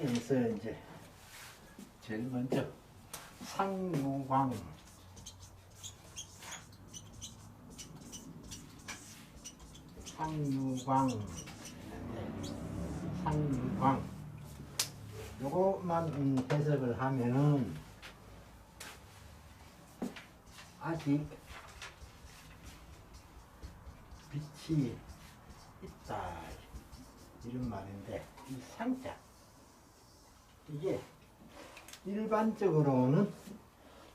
여기서 이제 제일 먼저 상유광, 상유광 요것만 해석을 하면은 아직 빛이 있다 이런 말인데, 이 상자 이게 일반적으로는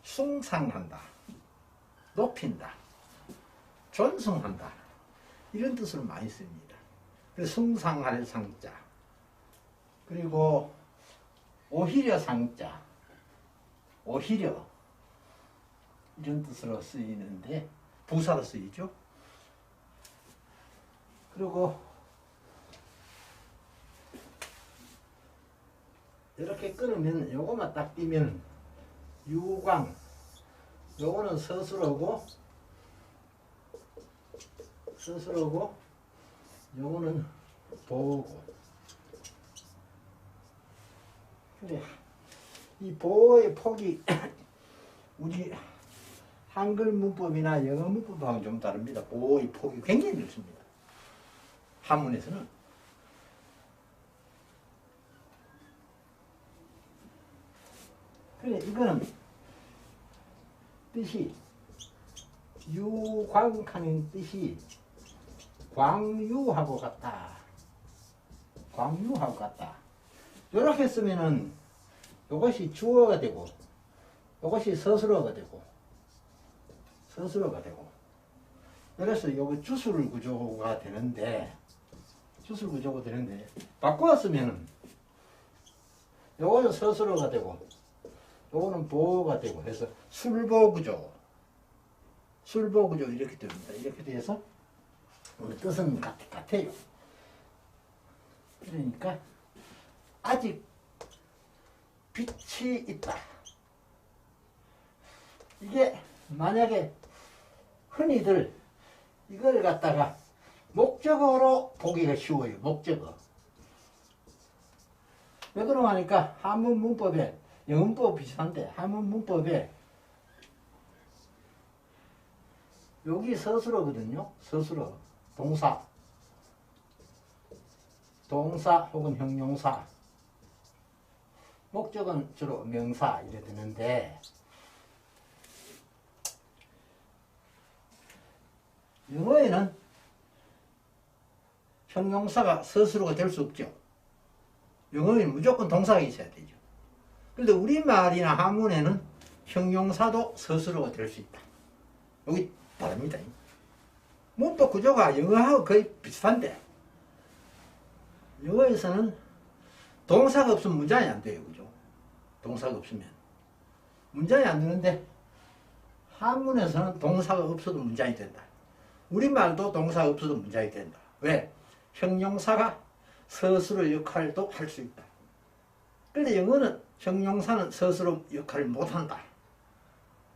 숭상한다, 높인다, 존숭한다 이런 뜻으로 많이 씁니다. 그래서 숭상할 상자, 그리고 오히려 상자, 오히려 이런 뜻으로 쓰이는데 부사로 쓰이죠. 그리고 이렇게 끊으면 요거만 딱 띄면 유광, 요거는 서술어고 요거는 보고. 그래, 이 보의 폭이 우리 한글 문법이나 영어 문법하고는 좀 다릅니다. 보의 폭이 굉장히 넓습니다. 한문에서는. 그래, 이거는 뜻이 유광하는 뜻이 광유하고 같다. 광유하고 같다. 이렇게 쓰면은 이것이 주어가 되고 이것이 서술어가 되고 그래서 요거 주술 구조가 되는데 바꿔 쓰면은 요거는 서술어가 되고 요거는 보어가 되고 해서 술보구조 이렇게 됩니다. 이렇게 돼서 뜻은 같아요. 그러니까 아직 빛이 있다. 이게 만약에 흔히들 이걸 갖다가 목적어로 보기가 쉬워요. 목적어. 왜 그러고 하니까 한문 문법에, 영어 문법 비슷한데 한문 문법에 여기 서술어거든요. 서술어, 동사 혹은 형용사, 목적은 주로 명사 이래 되는데, 영어에는 형용사가 서술어가 될 수 없죠. 영어에는 무조건 동사가 있어야 되죠. 그런데 우리말이나 한문에는 형용사도 서술어가 될 수 있다. 여기 다릅니다. 문법 구조가 영어하고 거의 비슷한데, 영어에서는 동사가 없으면 문장이 안 돼요. 그죠? 동사가 없으면 문장이 안 되는데, 한문에서는 동사가 없어도 문장이 된다. 우리말도 동사가 없어도 문장이 된다. 왜? 형용사가 서술어 역할도 할 수 있다. 그런데 영어는 형용사는 서술어 역할을 못한다.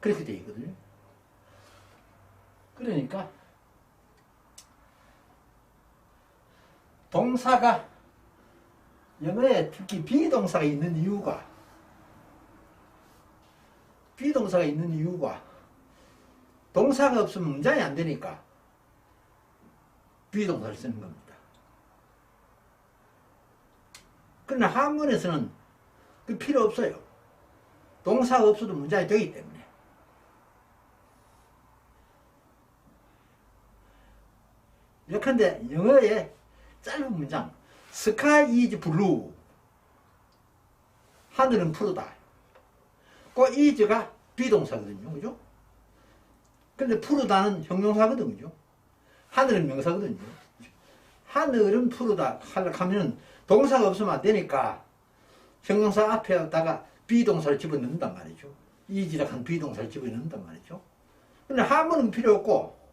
그렇게 되어 있거든요. 그러니까 동사가, 영어에 특히 비동사가 있는 이유가 동사가 없으면 문장이 안 되니까 비동사를 쓰는 겁니다. 그러나 한문에서는 그 필요 없어요. 동사가 없어도 문장이 되기 때문에. 이렇게 영어의 짧은 문장, Sky is blue, 하늘은 푸르다. 그 is가 비동사거든요. 그죠? 근데 푸르다는 형용사거든요. 그죠? 하늘은 명사거든요. 하늘은 푸르다 하면 동사가 없으면 안 되니까 형용사 앞에다가 비동사를 집어넣는단 말이죠. is라 한 비동사를 집어넣는단 말이죠. 근데 한문은 필요 없고,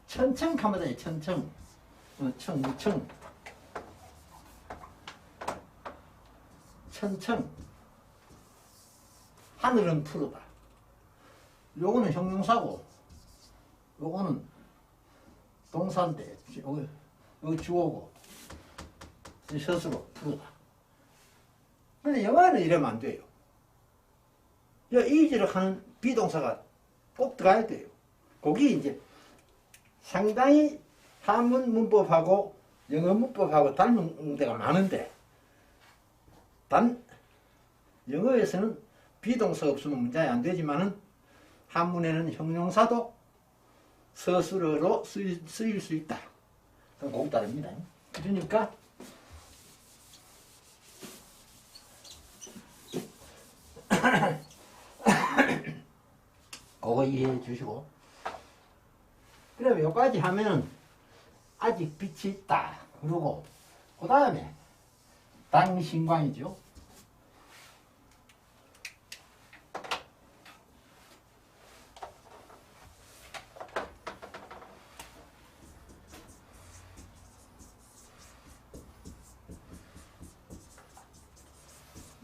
천청 가면 돼. 천청. 천청. 하늘은 푸르다. 요거는 형용사고, 요거는 동사인데 여기 주어고 스스로 부르다. 근데 영어는 이러면 안 돼요. 이지를 하는 비동사가 꼭 들어가야 돼요. 거기 이제 상당히 한문 문법하고 영어 문법하고 닮은 데가 많은데, 영어에서는 비동사가 없으면 문장이 안 되지만은 한문에는 형용사도 서술어로 쓰일 수 있다. 그건 꼭 다릅니다. 그러니까 그거 이해해 주시고, 그러면 여기까지 하면은 아직 빛이 있다. 그러고 그 다음에 당신광이죠.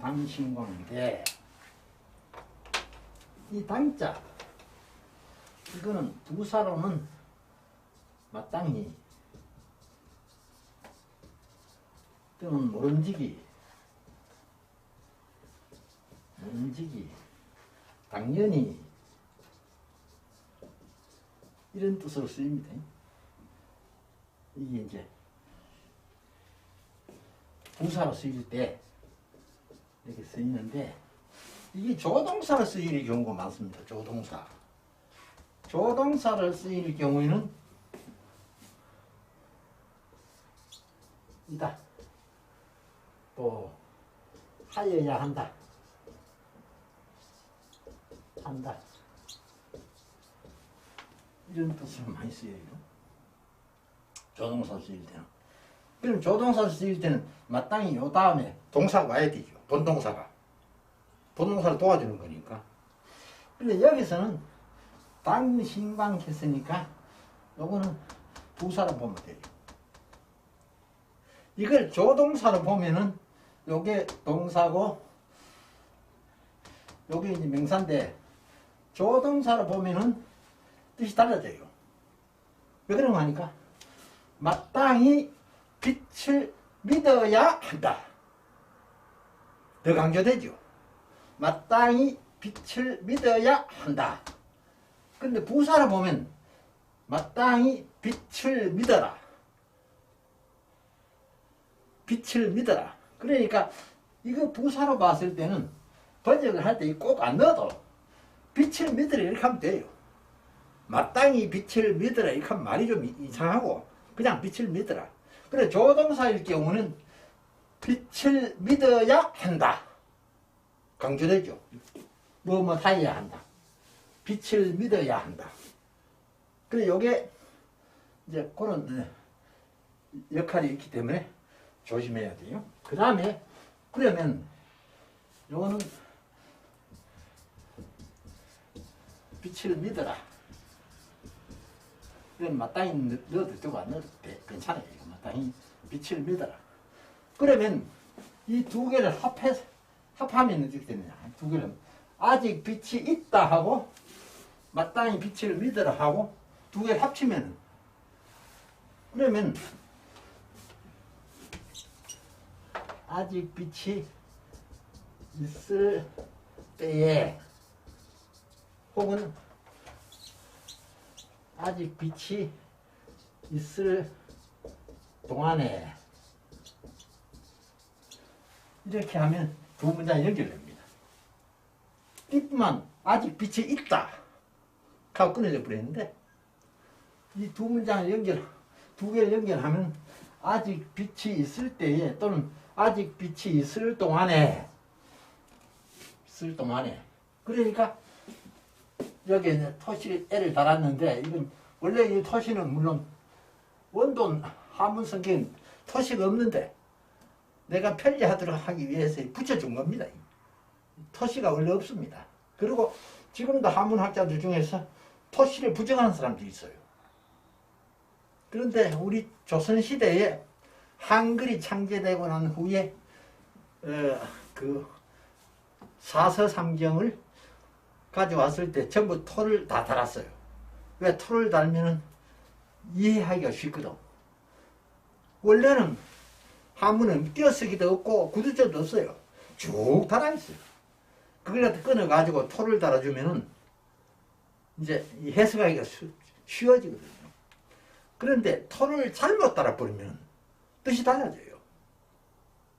당신광인데, 이 당자 이거는 부사로는 마땅히 또는 모름지기, 당연히 이런 뜻으로 쓰입니다. 이게 이제 부사로 쓰일 때 이렇게 쓰이는데, 이게 조동사로 쓰일 경우가 많습니다. 조동사를 쓰일 경우에는 이다. 또 하여야 한다. 이런 뜻으로 많이 쓰여요. 조동사 쓰일 때는. 그럼 조동사 쓰일 때는 마땅히 요 다음에 동사가 와야 되죠. 본동사를 도와주는 거니까. 근데 여기서는 당신광 했으니까 요거는 부사로 보면 돼요. 이걸 조동사로 보면은 요게 동사고 요게 이제 명사인데, 조동사로 보면은 뜻이 달라져요. 왜 그런가 하니까 마땅히 빛을 믿어야 한다. 더 강조되죠. 마땅히 빛을 믿어야 한다. 근데 부사로 보면 마땅히 빛을 믿어라. 그러니까 이거 부사로 봤을 때는 번역을 할 때 꼭 안 넣어도 빛을 믿으라 이렇게 하면 돼요. 마땅히 빛을 믿으라 이렇게 하면 말이 좀 이상하고 그냥 빛을 믿으라. 그래 조동사일 경우는 빛을 믿어야 한다. 강조되죠. 뭐뭐 하여야 한다. 빛을 믿어야 한다. 그래 요게 이제 그런 역할이 있기 때문에 조심해야 돼요. 그 다음에 그러면 요거는 빛을 믿어라. 이건 마땅히 넣어도 되고 안 넣어도 돼. 괜찮아요. 이거 마땅히 빛을 믿어라. 그러면 이 두 개를 합하면 어떻게 되느냐. 두 개를 아직 빛이 있다 하고 마땅히 빛을 믿어라 하고 두 개를 합치면, 그러면 아직 빛이 있을 때에 혹은 아직 빛이 있을 동안에 이렇게 하면 두 문장이 연결됩니다. 이뿐만 아직 빛이 있다 하고 끊어져 버렸는데, 이 두 문장을 두 개를 연결하면 아직 빛이 있을 때에 또는 아직 빛이 있을 동안에 그러니까 여기에 이제 토시 L을 달았는데, 이건 원래 이 토시는 물론 원돈 한문 성경 토시가 없는데 내가 편리하도록 하기 위해서 붙여준 겁니다. 토시가 원래 없습니다. 그리고 지금도 한문학자들 중에서 토시를 부정하는 사람들이 있어요. 그런데 우리 조선시대에 한글이 창제되고 난 후에 그 사서삼경을 가져왔을 때 전부 토를 다 달았어요. 왜 토를 달면은 이해하기가 쉽거든. 원래는 한문은 띄어쓰기도 없고 구두자도 없어요. 쭉 달아있어요. 그걸 갖다 끊어가지고 토를 달아주면은 이제 해석하기가 쉬워지거든요. 그런데 토를 잘못 달아버리면 뜻이 달라져요.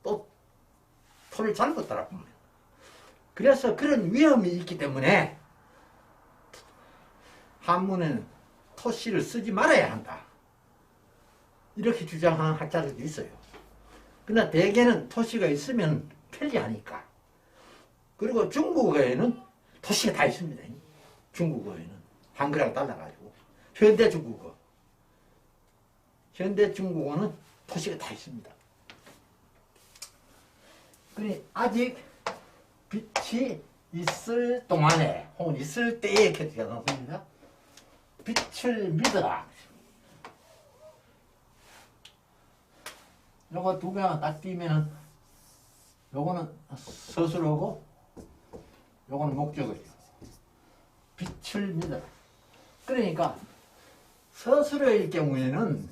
또 토를 잘못 달아보면. 그래서 그런 위험이 있기 때문에 한문은 토시를 쓰지 말아야 한다. 이렇게 주장하는 학자들도 있어요. 그러나 대개는 토시가 있으면 편리하니까. 그리고 중국어에는 토시가 다 있습니다. 중국어에는 한글하고 달라가지고 현대 중국어, 현대 중국어는 토시가 다 있습니다. 그러니 아직 빛이 있을 동안에 혹은 있을 때에 이렇게 나옵니다. 빛을 믿어라. 요거 두 개만 딱 띄면은 요거는 서술어고 요거는 목적어예요. 빛을 믿어라. 그러니까 서술어일 경우에는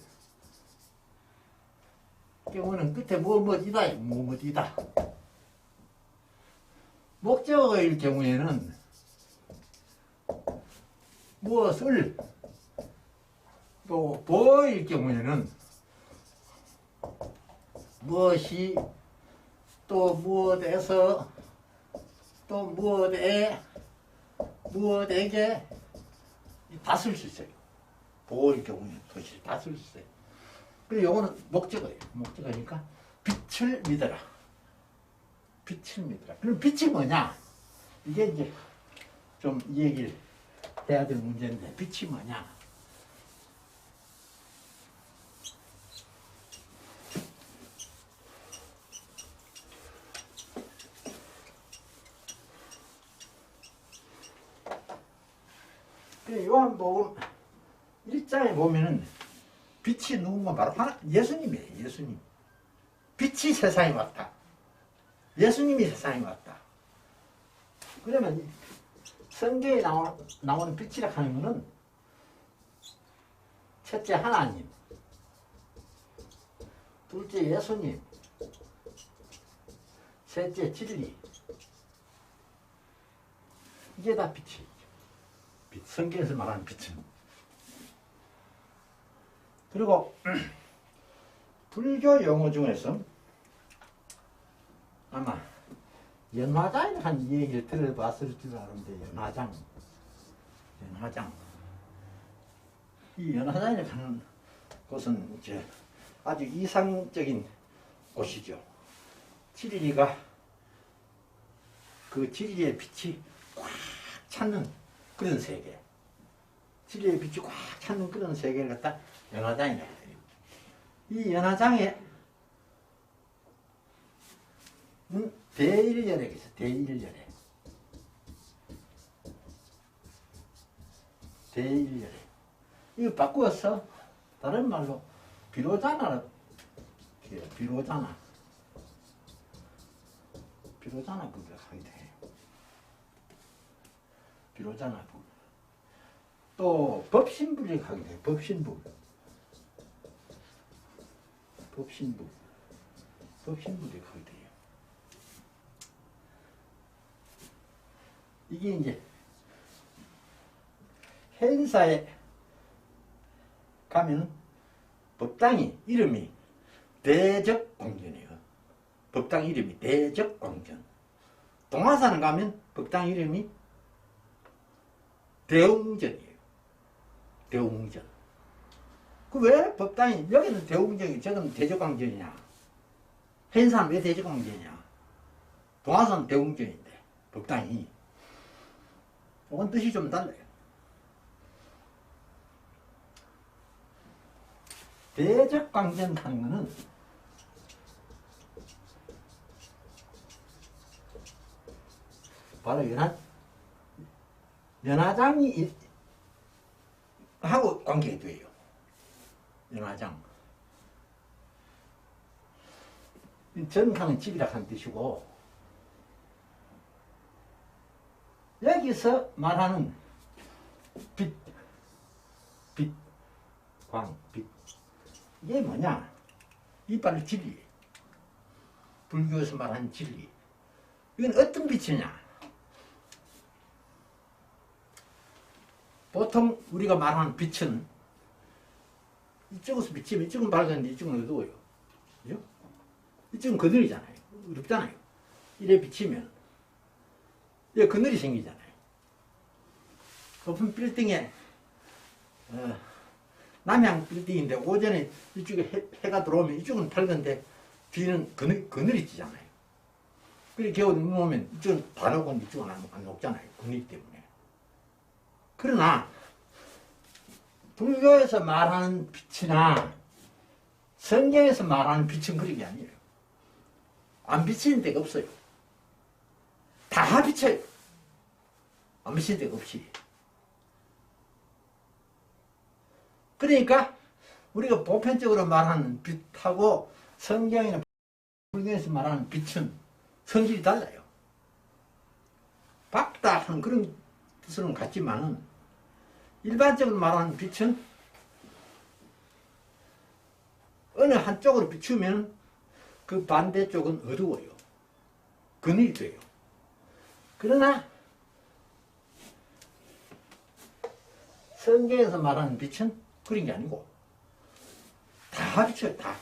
끝에 뭐뭐이다 뭐뭐이다. 목적어일 경우에는 무엇을, 또 보일 경우에는 무엇이, 또 무엇에서, 또 무엇에, 무엇에게 다 쓸 수 있어요. 보일 경우에는 도시 다 쓸 수 있어요. 그리고 요거는 목적어예요. 목적어니까 빛을 믿어라. 빛을 믿어라. 그럼 빛이 뭐냐? 이게 이제 좀 이 얘기를 해야 될 문제인데, 빛이 뭐냐? 요한복음 1장에 보면은 빛이 누군가 바로 하나 예수님이에요. 예수님. 빛이 세상에 왔다. 예수님이 세상에 왔다. 그러면 성경에 나오는 빛이라 하는 것은 첫째 하나님, 둘째 예수님, 셋째 진리. 이게 다 빛이에요. 빛, 성경에서 말하는 빛은. 그리고 불교 용어 중에서 아마 연화장이라는 얘기를 들어봤을 줄 아는데, 연화장. 이 연화장이라는 곳은 이제 아주 이상적인 곳이죠. 진리가, 그 진리의 빛이 꽉 찾는 그런 세계. 진리의 빛이 꽉 찾는 그런 세계를 갖다 연화장이라고 해요. 이 연화장에 대일열애가 있어요. 대일열애. 대일열애. 이거 바꾸어서 다른 말로 비로자나라. 비로자나. 비로자나 부부가 하게 돼요. 비로자나 부부. 또 법신부를 하게 돼요. 법신부. 법신부를 하게 돼요. 이게 이제 행사에 가면 법당이 이름이 대적광전이에요. 법당 이름이 대적광전. 동화사는 가면 법당 이름이 대웅전이에요. 대웅전. 그 왜 법당이 여기는 대웅전이 저기는 대적광전이냐? 행사는 왜 대적광전이냐? 동화사는 대웅전인데 법당이. 이건 뜻이 좀 달라요. 대적광전 하는 거는 바로 연화장이 하고 관계가 돼요. 연화장. 전하는 집이라 하는 뜻이고, 여기서 말하는 빛, 광, 빛. 이게 뭐냐? 이 바로 진리. 불교에서 말하는 진리. 이건 어떤 빛이냐? 보통 우리가 말하는 빛은 이쪽에서 비치면 이쪽은 밝은데 이쪽은 어두워요. 그죠? 이쪽은 그늘이잖아요. 어둡잖아요. 이래 비치면 이게 그늘이 생기잖아요. 높은 빌딩에 남향 빌딩인데 오전에 이쪽에 해가 들어오면 이쪽은 밝은데 뒤는 그늘이 찌잖아요. 그리고 겨울 눈 오면 이쪽은 다 녹고 이쪽은 안 녹잖아요. 그늘 때문에. 그러나 불교에서 말하는 빛이나 성경에서 말하는 빛은 그런 게 아니에요. 안 비치는 데가 없어요. 다 비쳐요. 안 비치는 데가 없이. 그러니까 우리가 보편적으로 말하는 빛하고 성경이나 불교에서 말하는 빛은 성질이 달라요. 박다한 그런 뜻은 같지만은 일반적으로 말하는 빛은 어느 한쪽으로 비추면 그 반대쪽은 어두워요. 그늘이 돼요. 그러나 성경에서 말하는 빛은 그런 게 아니고 다 비춰요. 다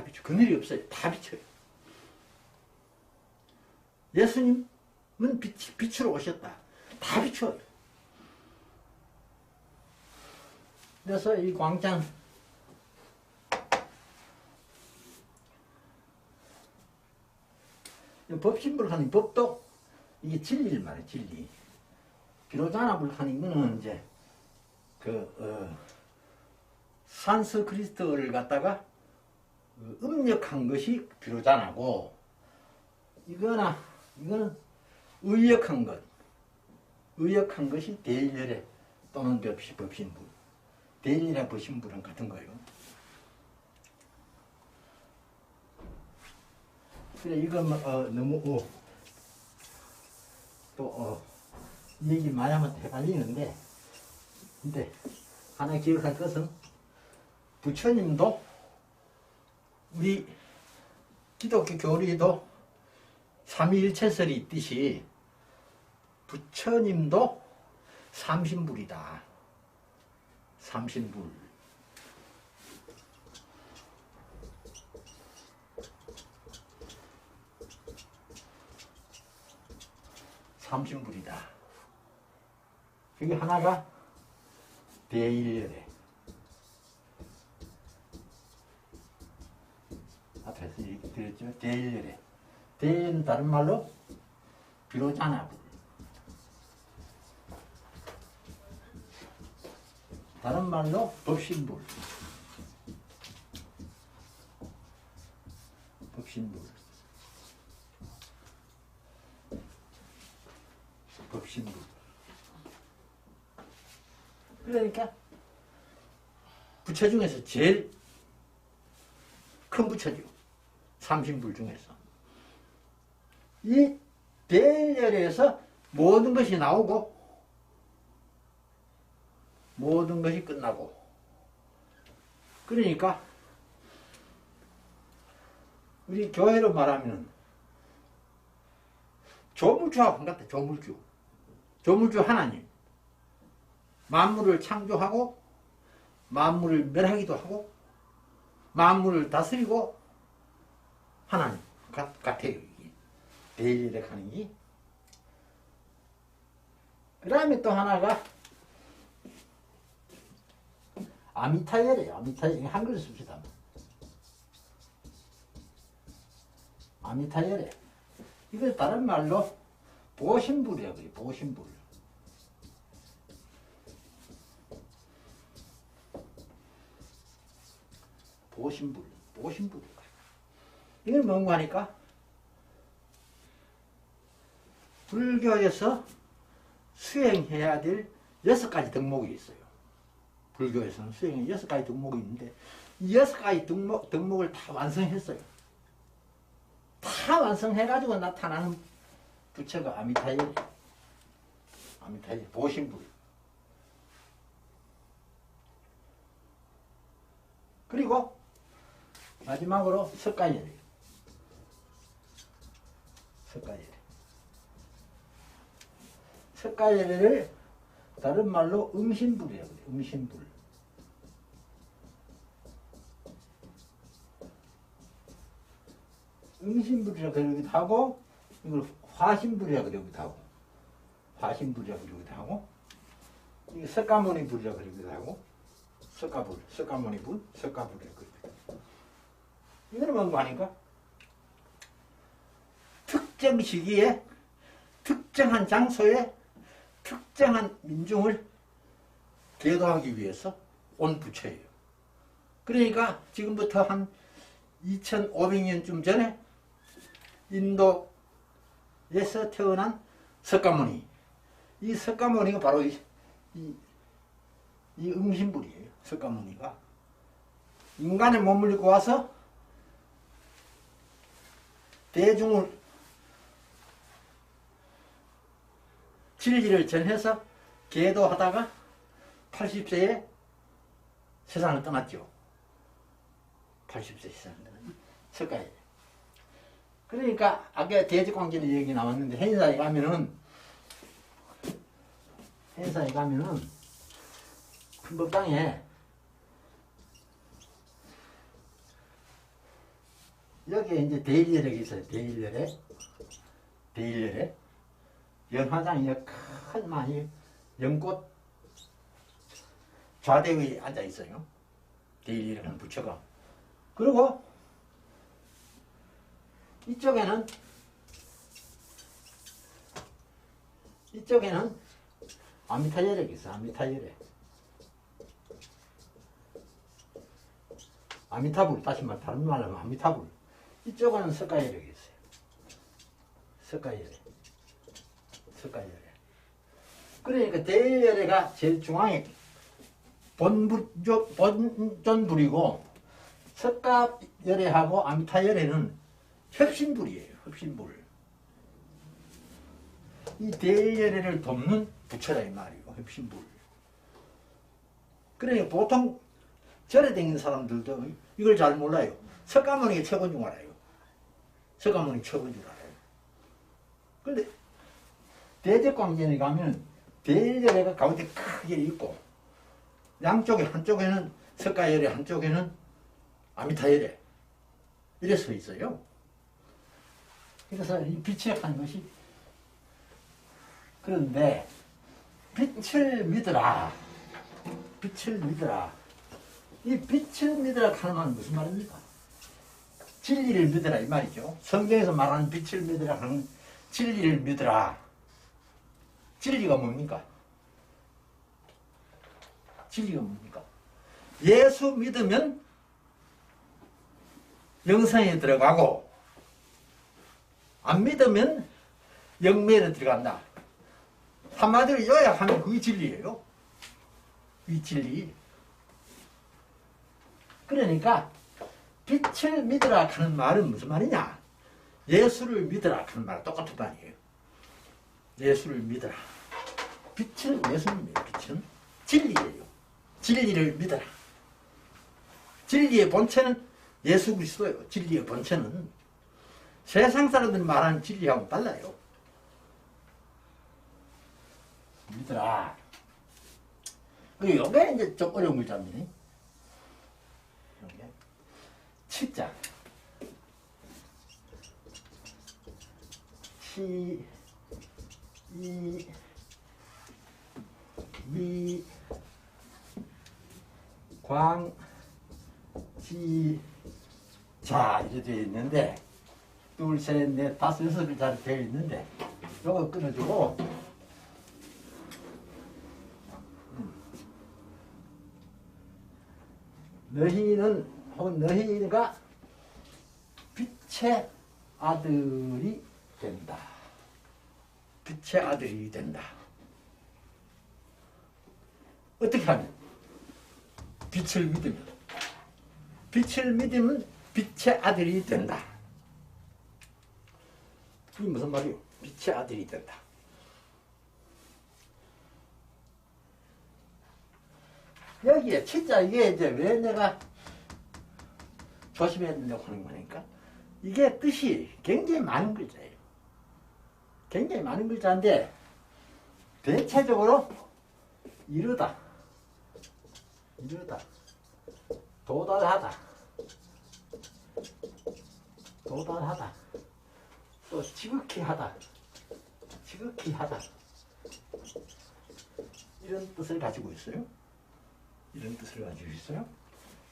비춰요. 그늘이 없어요. 다 비춰요. 예수님은 빛으로 오셨다. 다 비춰요. 그래서 이 광장 법신불 하는 법도 이게 진리를 말해. 진리. 비로자나불 하는 이거는 이제 산스 크리스토를 갖다가 음력한 것이 비로자나고 이거는 의역한 것이 대일열애 또는 법신불. 대일이랑 법신불은 같은 거예요. 그래 이거 너무 이 얘기 많이 하면 헷갈리는데 근데 하나 기억할 것은 부처님도 우리 기독교 교리에도 삼위일체설이 있듯이 부처님도 삼신불이다. 삼신불. 삼신불이다. 그게 하나가 대일열애. 앞에서 얘기 드렸죠. 대일열애. 대는 다른 말로 비로자나불. 다른 말로 법신불. 법신불. 법신불. 그러니까 부처 중에서 제일 큰 부처죠. 삼신불 중에서. 이 대열에서 모든 것이 나오고 모든 것이 끝나고 그러니까 우리 교회로 말하면 조물주하고 같아. 조물주 하나님 만물을 창조하고 만물을 멸하기도 하고 만물을 다스리고 하나님 같아요. 이게 대일에 가는 게. 그 다음에 또 하나가 아미타열이에요. 아미타열. 한글로 씁시다. 아미타열에. 이거 다른 말로 보신불이에요. 보신불. 보신불. 이건 뭔가 하니까 불교에서 수행해야 될 6가지 덕목이 있어요. 불교에서는 수행에 6가지 덕목이 있는데 이 6가지 덕목을 다 완성했어요. 다 완성해가지고 나타나는 부처가 아미타열, 보신불. 그리고 마지막으로 석가열이. 석가열을 다른 말로 응신불이라고 해요. 응신불. 응신불이라고 그러기도 하고, 이걸 화신불이라고 그러기도 하고, 화신불이라고 그러기도 하고, 이게 석가모니불이라고 그러기도 하고, 석가불, 석가모니불, 석가불이라고 그러기도 하고. 이거는 뭔거 아닌가? 특정 시기에, 특정한 장소에, 특정한 민중을 계도하기 위해서 온 부처예요. 그러니까 지금부터 한 2500년쯤 전에 인도에서 태어난 석가모니. 이 석가모니가 바로 이 응신불이에요. 석가모니가. 인간에 몸을 입고 와서 대중을 진리를 전해서 계도하다가 80세에 세상을 떠났죠. 80세 세상을 떠났죠. 석가에. 그러니까 아까 대지광진의 얘기 나왔는데 행사에 가면은 금법당에 여기에 이제 대일열에 있어요. 대일열에 연화장이 큰 많이 연꽃 좌대위에 앉아 있어요. 대일열이라는 부처가. 그리고 이쪽에는 아미타열액이 있어. 아미타불. 다시 말 다른 말로 하면 아미타불. 이쪽은 석가열액이 있어요. 석가열액. 그러니까 대열애가 제일 중앙에 본전불이고 석가열애하고 아미타열애는 협신불이에요. 협신불. 이 대열애를 돕는 부처라 이 말이고 협신불. 그러니까 보통 절에 다니는 사람들도 이걸 잘 몰라요. 석가모니가 최고인 줄 알아요. 석가모니 최고인 줄 알아요. 그런데 대적광전에 가면 대열애가 가운데 크게 있고 양쪽에 한쪽에는 석가열애 한쪽에는 아미타열애 이래 서 있어요. 그래서 이 빛이 한 것이 그런데 빛을 믿으라. 이 빛을 믿으라 하는 말은 무슨 말입니까? 진리를 믿으라 이 말이죠. 성경에서 말하는 빛을 믿으라 하는 진리를 믿으라. 진리가 뭡니까? 예수 믿으면 영생에 들어가고 안 믿으면 영매에 들어간다. 한마디로 요약하면 그게 진리예요. 이 진리. 그러니까 빛을 믿으라 하는 말은 무슨 말이냐? 예수를 믿으라 하는 말은 똑같은 말이에요. 예수를 믿어라. 빛은 예수님이에요. 빛은 진리예요. 진리를 믿어라. 진리의 본체는 예수 그리스도예요. 진리의 본체는 세상 사람들이 말하는 진리하고 달라요. 믿어라. 이게 이제 좀 어려운 글자입니다. 이게 치자. 자 이렇게 되어 있는데 둘, 셋, 넷, 다섯, 여섯 글자로 되어 있는데 요거 끊어주고 너희가 빛의 아들이 된다. 빛의 아들이 된다. 어떻게 하면? 빛을 믿으면 빛의 아들이 된다. 그게 무슨 말이요? 빛의 아들이 된다. 여기에 진짜 이게 이제 왜 내가 조심해야 된다고 하는 거니까 이게 뜻이 굉장히 많은 글자예요. 굉장히 많은 글자인데 대체적으로 이르다, 도달하다, 또 지극히 하다, 이런 뜻을 가지고 있어요.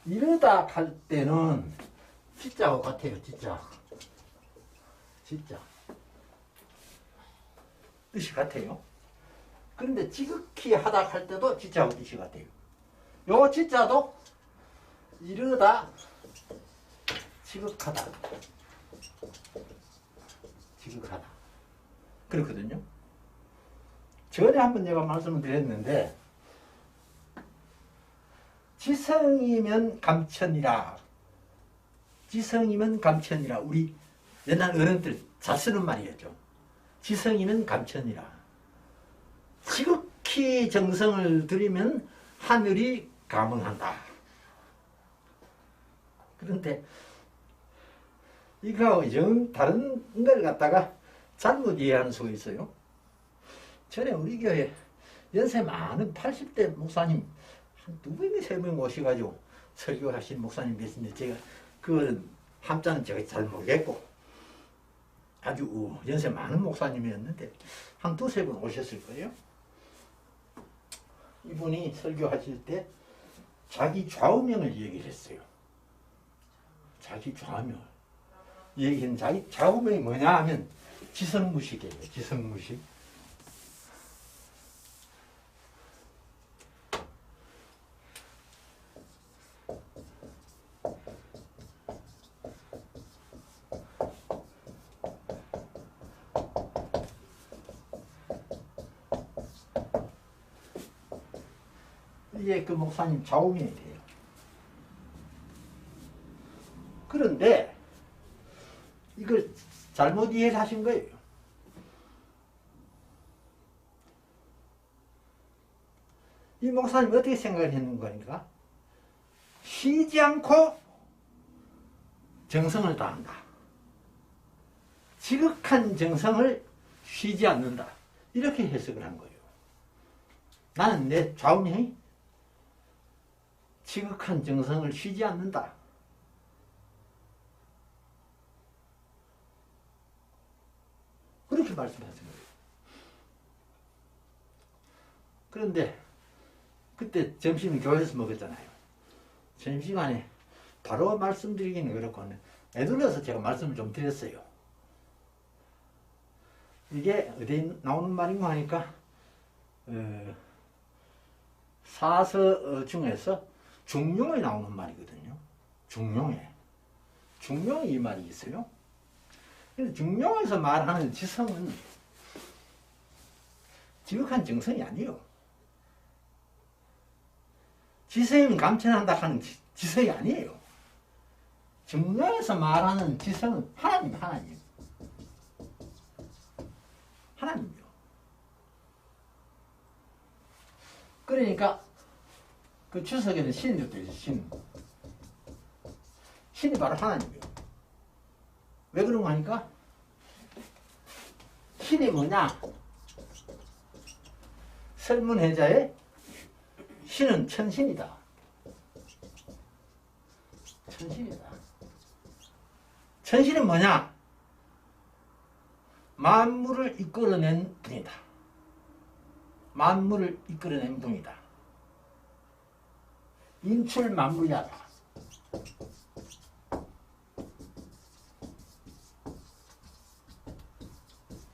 이르다 할 때는 지자하고 같아요. 지자 뜻이 같아요. 그런데 지극히 하다 할 때도 지자하고 뜻이 같아요. 요 지자도 이르다, 지극하다 그렇거든요. 전에 한번 내가 말씀을 드렸는데 지성이면 감천이라. 우리 옛날 어른들 잘 쓰는 말이었죠. 지성이면 감천이라. 지극히 정성을 들이면 하늘이 감응한다. 그런데 이거하고 영 다른 걸 갖다가 잘못 이해하는 수가 있어요. 전에 우리 교회 연세 많은 80대 목사님 한 2명이 3명 모셔가지고 설교하신 목사님 계신데 제가 그 함자는 제가 잘 모르겠고 아주 연세 많은 목사님이었는데 한 2-3분 오셨을 거예요. 이분이 설교하실 때 자기 좌우명을 얘기를 했어요. 자기 좌우명을 얘기한 자기 좌우명이 뭐냐 하면 지성무식이에요. 지성무식. 이게 그 목사님 좌우명이 돼요. 그런데 이걸 잘못 이해를 하신 거예요. 이 목사님 어떻게 생각을 했는 거니까 쉬지 않고 정성을 다한다. 지극한 정성을 쉬지 않는다. 이렇게 해석을 한 거예요. 나는 내 좌우명이 지극한 정성을 쉬지 않는다. 그렇게 말씀하신 거예요. 그런데 그때 점심을 교회에서 먹었잖아요. 점심시간에 바로 말씀드리기는 그렇고 애둘러서 제가 말씀을 좀 드렸어요. 이게 어디 나오는 말인가 하니까 사서 중에서 중용에 나오는 말이거든요. 중용에 이 말이 있어요. 근데 중용에서 말하는 지성은 지극한 정성이 아니에요. 지성이면 감천한다 하는 지성이 아니에요. 중용에서 말하는 지성은 하나님이요. 그러니까 그 추석에는 신이 있어요. 신이 바로 하나님이에요. 왜 그런가 하니까 신이 뭐냐? 설문해자의 신은 천신이다. 천신은 뭐냐? 만물을 이끌어낸 분이다. 만물을 이끌어낸 분이다. 인출만물야다.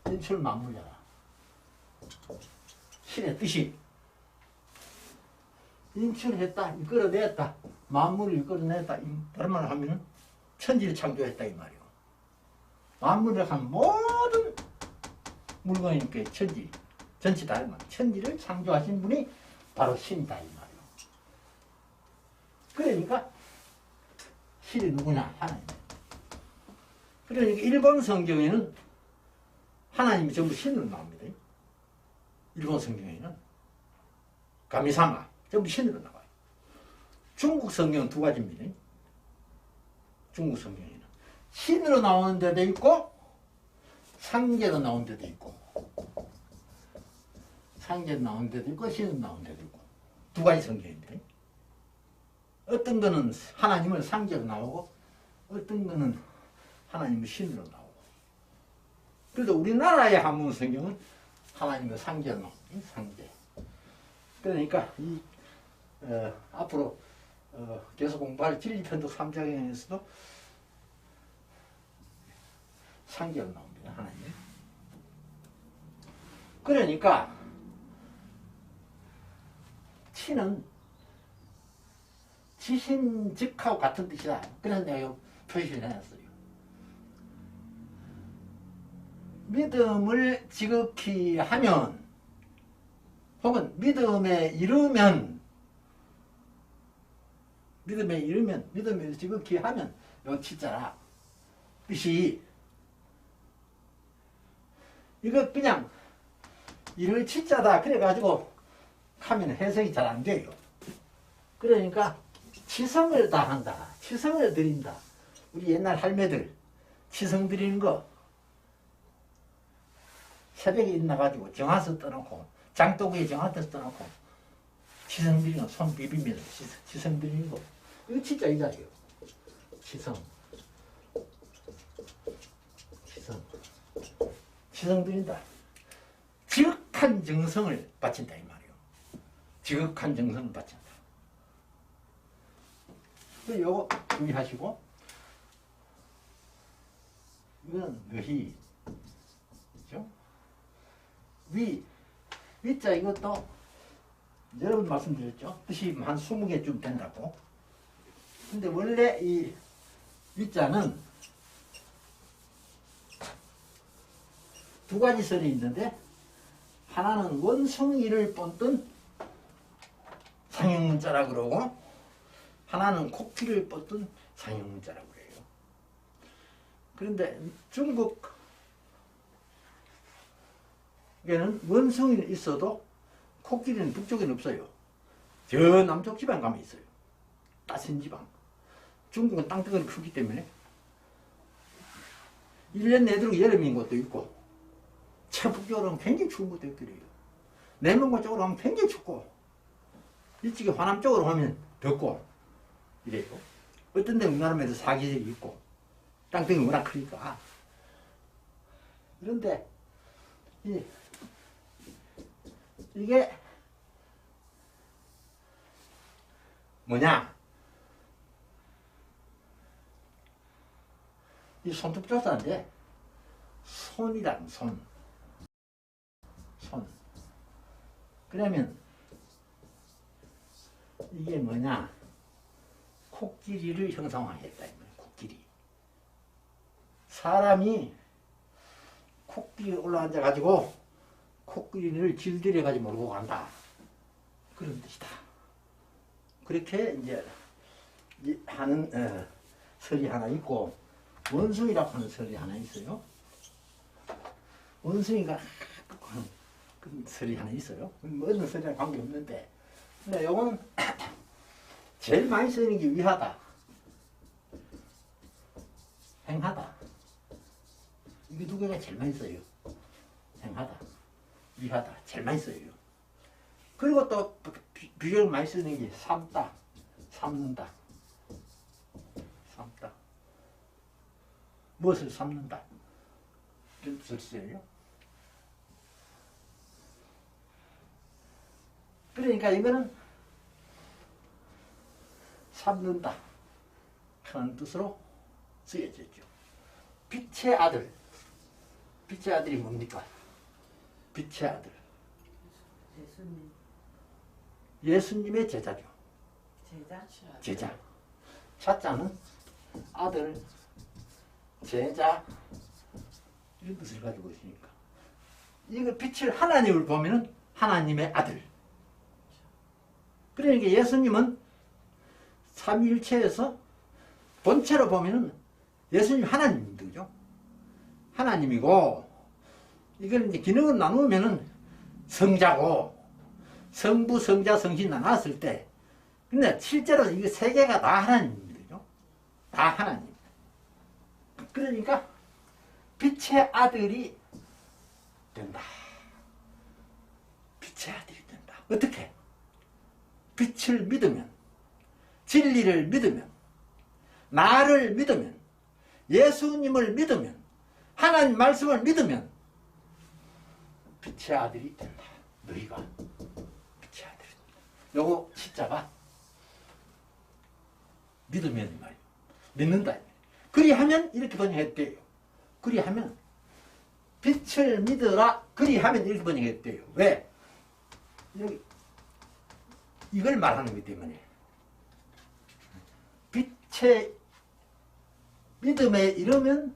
인출만물야다. 신의 뜻이 인출했다, 이끌어냈다, 만물을 이끌어냈다. 다른 말로 하면 천지를 창조했다 이 말이요. 만물을 한 모든 물건이니까 천지, 전체다 이 말. 천지를 창조하신 분이 바로 신이다 이 말이요. 그러니까 신이 누구냐? 하나님. 그러니까 일본 성경에는 하나님이 전부 신으로 나옵니다. 일본 성경에는 가미사마 전부 신으로 나와요. 중국 성경은 2가지입니다. 중국 성경에는 신으로 나오는 데도 있고 상제로 나오는 데도 있고 상제로 나오는 데도 있고 신으로 나오는 데도 있고 두 가지 성경인데 어떤 거는 하나님을 상제로 나오고 어떤 거는 하나님을 신으로 나오고 그래도 우리나라의 한문 성경은 하나님을 상제로 나오고 상제 그러니까 앞으로 계속 공부할 진리편독 3장에서도 상제로 나옵니다. 하나님. 그러니까 치는 지신즉하고 같은 뜻이다. 그래서 내가 요 표시를 해놨어요. 믿음을 지극히 하면 혹은 믿음에 이르면 믿음을 지극히 하면 요 치자라 뜻이 이거 그냥 이를 치자다 그래가지고 하면 해석이 잘 안 돼요. 그러니까 치성을 다 한다. 치성을 드린다. 우리 옛날 할매들 치성 드리는 거 새벽에 일어나가지고 정화서 떠놓고 장독에 정화서 떠놓고 치성 드리는 거 손 비비면서 치성 드리는 거 이거 진짜 이자예요. 치성 드린다. 지극한 정성을 바친다 이 말이에요. 지극한 정성을 바친다. 요거 주의하시고 이건 의희 그죠? 위자 이것도 여러 번 말씀드렸죠. 뜻이 한 20개쯤 된다고. 근데 원래 이 위자는 두 가지 설이 있는데 하나는 원숭이를 뻗든 상형문자라 그러고 하나는 코끼리를 뻗든 상형문자라고 그래요. 그런데 중국에는 원숭이는 있어도 코끼리는 북쪽에는 없어요. 저 남쪽 지방 가면 있어요. 따신 지방. 중국은 땅덩어리 크기 때문에 1년 내도록 여름인 것도 있고 북쪽으로 하면 굉장히 추운 것도 있거든요. 내mon고 쪽으로 하면 굉장히 춥고 일찍이 화남 쪽으로 하면 덥고 이래요. 어떤 데는 우리나라에도 사계절이 있고 땅덩이 워낙 크니까. 그런데 이게 뭐냐? 이 손톱조사인데 손이란 손. 그러면 이게 뭐냐? 코끼리를 형상화했다. 코끼리. 사람이 코끼리에 올라앉아가지고 코끼리를 길들여가지고 몰고 간다. 그런 뜻이다. 그렇게 이제 하는 설이 하나 있고 원숭이라고 하는 설이 하나 있어요. 원숭이가 그런 설이 하나 있어요. 뭐 어느 설이랑 관계없는데 근데 요거는 제일 많이 쓰이는 게 위하다, 행하다. 이게 두 개가 제일 많이 써요. 행하다, 위하다 제일 많이 써요. 그리고 또 비교를 많이 쓰는 게 삶다, 삶는다. 삶다. 무엇을 삶는다. 이런 뜻을 써요. 그러니까 이거는 삶는다 하는 뜻으로 쓰여졌죠. 빛의 아들. 빛의 아들이 뭡니까? 빛의 아들. 예수님의 제자죠. 제자. 자자는 아들, 제자 이런 뜻을 가지고 있으니까 이거 빛을 하나님을 보면은 하나님의 아들. 그러니까 예수님은 삼위일체에서 본체로 보면은 예수님 하나님입니다. 그죠? 하나님이고 이걸 이제 기능을 나누면은 성자고 성부, 성자, 성신 나눴을 때 근데 실제로 이게 세 개가 다 하나님입니다. 그죠? 다 하나님. 그러니까 빛의 아들이 된다. 빛의 아들이 된다. 어떻게? 빛을 믿으면, 진리를 믿으면, 나를 믿으면, 예수님을 믿으면, 하나님 말씀을 믿으면 빛의 아들이 된다. 너희가 빛의 아들이 된다. 요거 십자가 믿으면 이 말이에요. 믿는다. 그리하면 이렇게 번역했대요. 그리하면 빛을 믿으라. 그리하면 이렇게 번역했대요. 왜? 여기 이걸 말하는 거기 때문에 빛의 믿음에 이르면,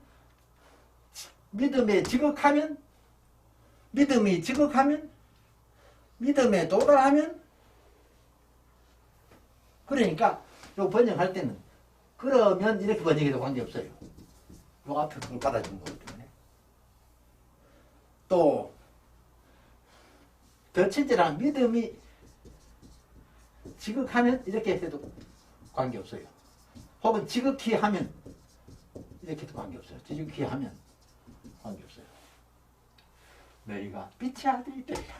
믿음에 지극하면, 믿음이 지극하면, 믿음에 도달하면, 그러니까 요 번역할 때는 그러면 이렇게 번역해도 관계없어요. 요 앞에 그걸 받아준 거기 때문에. 또 더 친절한 믿음이 지극하면 이렇게 해도 관계없어요. 혹은 지극히 하면 이렇게 해도 관계없어요. 지극히 하면 관계없어요. 너희가 빛의 아들이 되리라.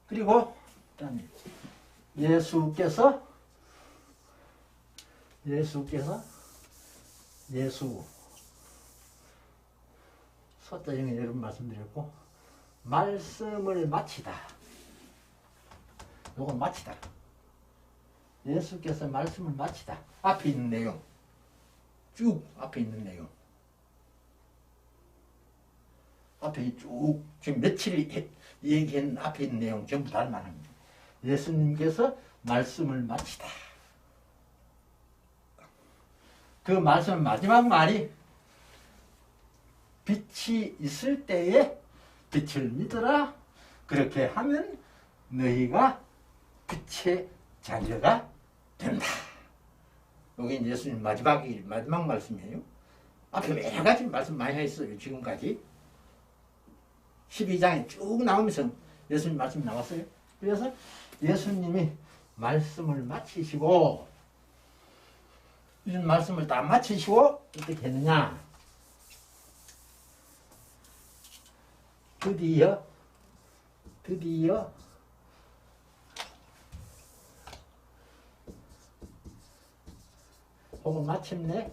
그리고 예수 서자형에 여러분 말씀드렸고, 말씀을 마치다. 요건 마치다. 예수께서 말씀을 마치다. 앞에 있는 내용. 쭉 앞에 있는 내용. 앞에 쭉 지금 며칠 얘기한 앞에 있는 내용 전부 다 말합니다. 예수님께서 말씀을 마치다. 그 말씀 마지막 말이 빛이 있을 때에 빛을 믿어라. 그렇게 하면 너희가 빛의 자녀가 된다. 여기 예수님 마지막 말씀이에요. 앞에 여러 가지 말씀 많이 했어요. 지금까지 12장에 쭉 나오면서 예수님 말씀이 나왔어요. 그래서 예수님이 말씀을 마치시고, 이런 말씀을 다 마치시고 어떻게 했느냐? 드디어 혹은 마침내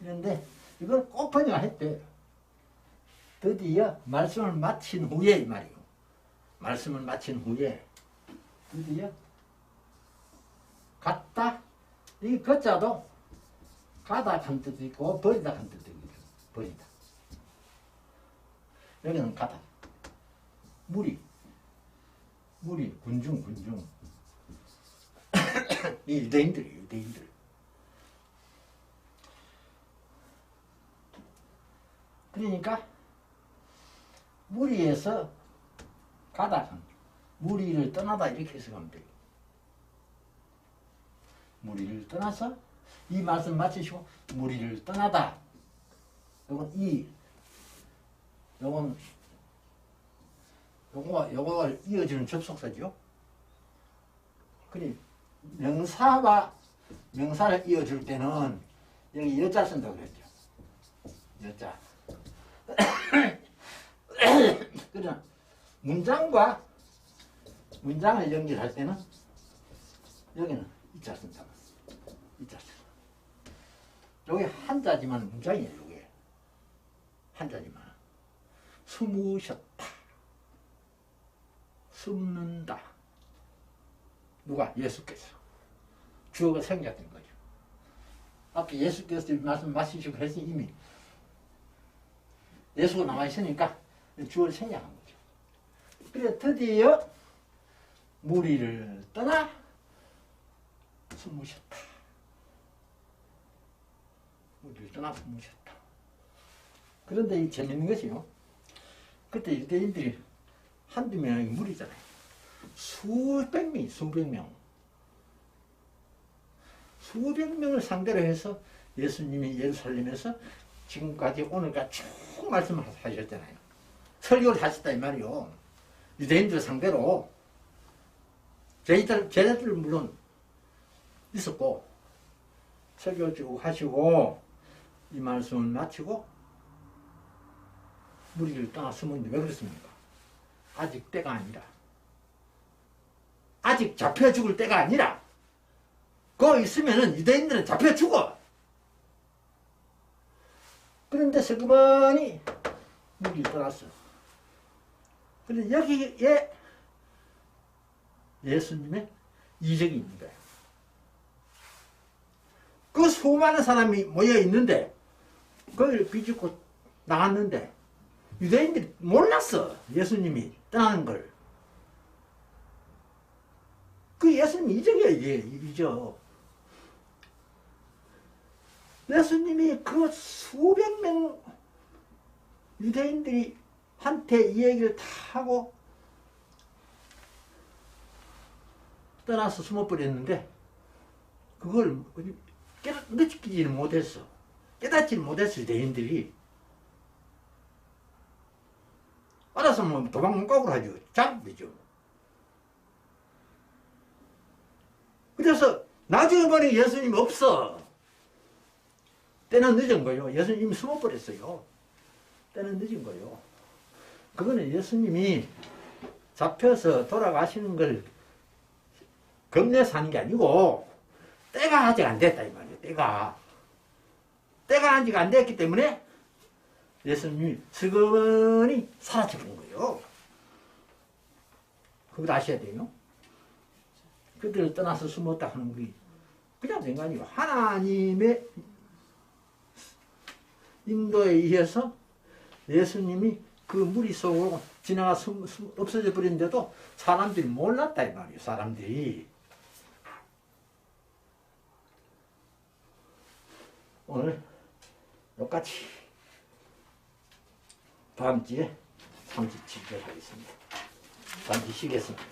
이런데 이걸 꼭 번역했대요. 드디어 말씀을 마친 후에 이 말이에요. 말씀을 마친 후에 드디어 갔다. 이 거자도 가다 한 뜻도 있고 버리다 한 뜻도 있고, 버리다. 여기는 가다. 무리 군중 이 유대인들. 그러니까 무리에서 가다, 무리를 떠나다 이렇게 해석하면 돼요. 무리를 떠나서 이 말씀 마치시고 무리를 떠나다. 요걸 이어주는 접속사죠. 그래, 명사를 이어줄 때는 여기 여자 쓴다고 그랬죠. 여자. 그러나 문장을 연결할 때는 여기는 이자 쓴다. 이자 쓴다. 요게 한자지만 문장이에요. 요게 한자지만. 숨으셨다. 숨는다. 누가? 예수께서. 주어가 생략된 거죠. 앞에 예수께서 말씀 마치시고 해서 이미 예수가 나와 있으니까 주어를 생략한 거죠. 그래 드디어 무리를 떠나 숨으셨다. 무리를 떠나 숨으셨다. 그런데 이 재밌는 것이요. 그때 유대인들이 한두 명이 무리잖아요. 수백 명. 수백 명을 상대로 해서 예수님이 예루살렘에서 지금까지 오늘까지 쭉 말씀하셨잖아요. 설교를 하셨다 이 말이요. 유대인들 상대로 제자들 물론 있었고 새겨주고 하시고 이 말씀을 마치고 무리를 떠나 숨었는데 왜 그렇습니까? 아직 때가 아니라, 아직 잡혀 죽을 때가 아니라, 그거 있으면은 유대인들은 잡혀 죽어. 그런데 슬그머니 무리를 떠났어. 그런데 여기에 예수님의 이적이 있는 거야. 그 수많은 사람이 모여 있는데 그걸 비집고 나갔는데 유대인들이 몰랐어. 예수님이 떠나는 걸. 그 예수님 이적이야, 이게 이적. 예수님이 그 수백 명 유대인들이 한테 이 얘기를 다 하고 떠나서 숨어버렸는데 그걸 느끼지는 못했어. 깨닫지는 못했어. 유대인들이. 알아서 뭐 도망가고 하죠. 잡히죠. 그래서 나중에 보니 예수님 없어. 때는 늦은 거요. 예수님이 숨어버렸어요. 때는 늦은 거요. 그거는 예수님이 잡혀서 돌아가시는 걸 겁내서 하는 게 아니고 때가 아직 안 됐다 이 말이에요. 때가 아직 안 됐기 때문에 예수님이 슬그머니 사라져버린 거예요. 그걸 아셔야 돼요. 그들을 떠나서 숨었다 하는 게 그냥 된 거 아니고 하나님의 인도에 의해서 예수님이 그 무리 속으로 지나가 없어져 버렸는데도 사람들이 몰랐다 이 말이에요. 사람들이. 오늘 똑같이 다음 주에 37절 하겠습니다. 다음 주 쉬겠습니다.